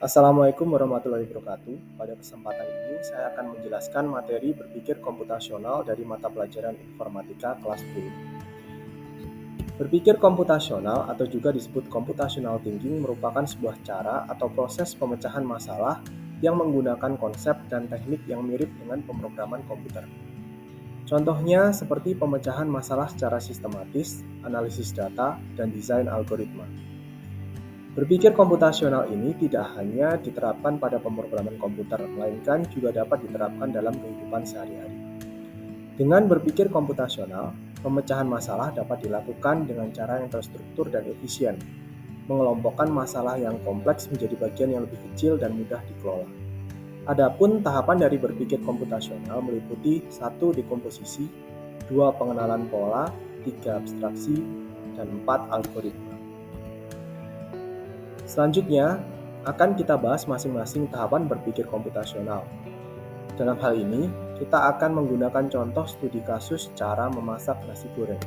Assalamualaikum warahmatullahi wabarakatuh. Pada kesempatan ini, saya akan menjelaskan materi berpikir komputasional dari mata pelajaran Informatika kelas 10. Berpikir komputasional atau juga disebut computational thinking merupakan sebuah cara atau proses pemecahan masalah yang menggunakan konsep dan teknik yang mirip dengan pemrograman komputer. Contohnya seperti pemecahan masalah secara sistematis, analisis data, dan desain algoritma. Berpikir komputasional ini tidak hanya diterapkan pada pemrograman komputer, melainkan juga dapat diterapkan dalam kehidupan sehari-hari. Dengan berpikir komputasional, pemecahan masalah dapat dilakukan dengan cara yang terstruktur dan efisien, mengelompokkan masalah yang kompleks menjadi bagian yang lebih kecil dan mudah dikelola. Adapun tahapan dari berpikir komputasional meliputi 1. Dekomposisi, 2. Pengenalan pola, 3. Abstraksi, dan 4. Algoritma. Selanjutnya, akan kita bahas masing-masing tahapan berpikir komputasional. Dalam hal ini, kita akan menggunakan contoh studi kasus cara memasak nasi goreng.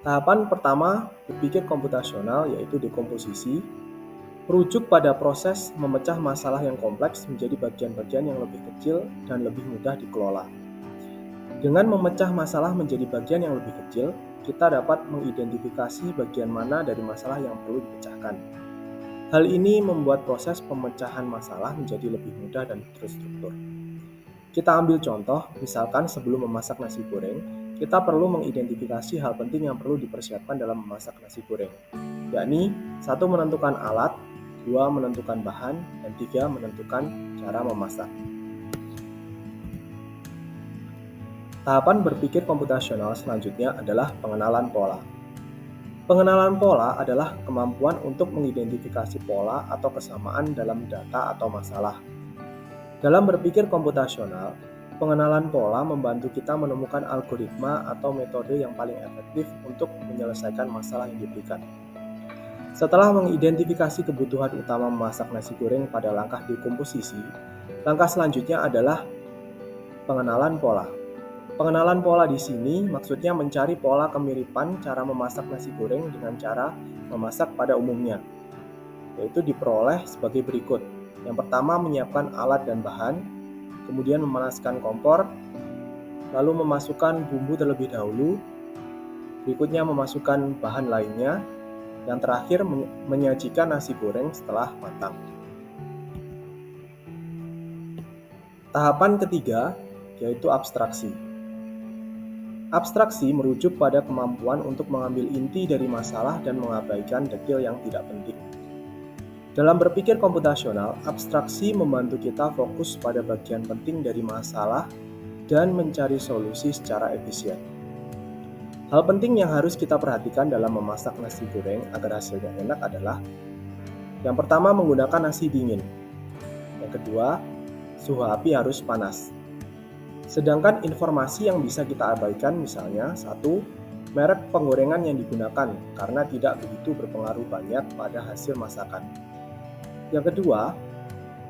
Tahapan pertama berpikir komputasional yaitu dekomposisi, merujuk pada proses memecah masalah yang kompleks menjadi bagian-bagian yang lebih kecil dan lebih mudah dikelola. Dengan memecah masalah menjadi bagian yang lebih kecil, kita dapat mengidentifikasi bagian mana dari masalah yang perlu dipecahkan. Hal ini membuat proses pemecahan masalah menjadi lebih mudah dan terstruktur. Kita ambil contoh, misalkan sebelum memasak nasi goreng, kita perlu mengidentifikasi hal penting yang perlu dipersiapkan dalam memasak nasi goreng, yakni 1. Menentukan alat, 2. Menentukan bahan, dan 3. Menentukan cara memasak. Tahapan berpikir komputasional selanjutnya adalah pengenalan pola. Pengenalan pola adalah kemampuan untuk mengidentifikasi pola atau kesamaan dalam data atau masalah. Dalam berpikir komputasional, pengenalan pola membantu kita menemukan algoritma atau metode yang paling efektif untuk menyelesaikan masalah yang diberikan. Setelah mengidentifikasi kebutuhan utama memasak nasi goreng pada langkah dekomposisi, langkah selanjutnya adalah pengenalan pola. Pengenalan pola di sini maksudnya mencari pola kemiripan cara memasak nasi goreng dengan cara memasak pada umumnya, yaitu diperoleh sebagai berikut. Yang pertama, menyiapkan alat dan bahan, kemudian memanaskan kompor, lalu memasukkan bumbu terlebih dahulu, berikutnya memasukkan bahan lainnya, yang terakhir menyajikan nasi goreng setelah matang. Tahapan ketiga yaitu abstraksi. Abstraksi merujuk pada kemampuan untuk mengambil inti dari masalah dan mengabaikan detail yang tidak penting. Dalam berpikir komputasional, abstraksi membantu kita fokus pada bagian penting dari masalah dan mencari solusi secara efisien. Hal penting yang harus kita perhatikan dalam memasak nasi goreng agar hasilnya enak adalah: yang pertama, menggunakan nasi dingin. Yang kedua, suhu api harus panas. Sedangkan informasi yang bisa kita abaikan misalnya 1. Merek penggorengan yang digunakan karena tidak begitu berpengaruh banyak pada hasil masakan. Yang kedua,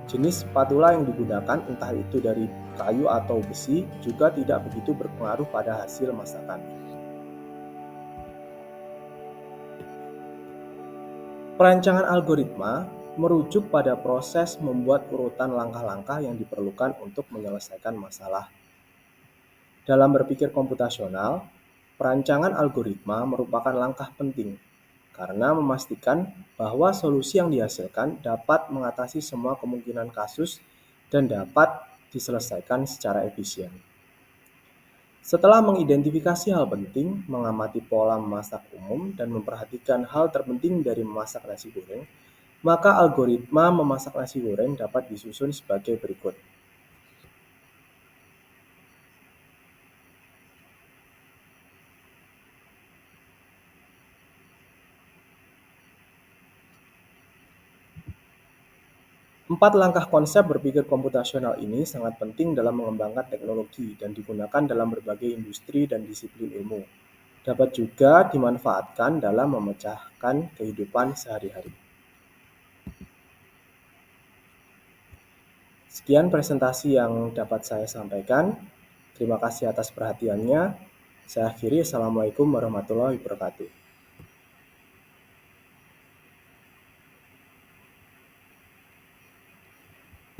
jenis spatula yang digunakan entah itu dari kayu atau besi juga tidak begitu berpengaruh pada hasil masakan. Perancangan algoritma merujuk pada proses membuat urutan langkah-langkah yang diperlukan untuk menyelesaikan masalah. Dalam berpikir komputasional, perancangan algoritma merupakan langkah penting karena memastikan bahwa solusi yang dihasilkan dapat mengatasi semua kemungkinan kasus dan dapat diselesaikan secara efisien. Setelah mengidentifikasi hal penting, mengamati pola memasak umum, dan memperhatikan hal terpenting dari memasak nasi goreng, maka algoritma memasak nasi goreng dapat disusun sebagai berikut. Empat langkah konsep berpikir komputasional ini sangat penting dalam mengembangkan teknologi dan digunakan dalam berbagai industri dan disiplin ilmu. Dapat juga dimanfaatkan dalam memecahkan kehidupan sehari-hari. Sekian presentasi yang dapat saya sampaikan. Terima kasih atas perhatiannya. Saya akhiri. Assalamualaikum warahmatullahi wabarakatuh.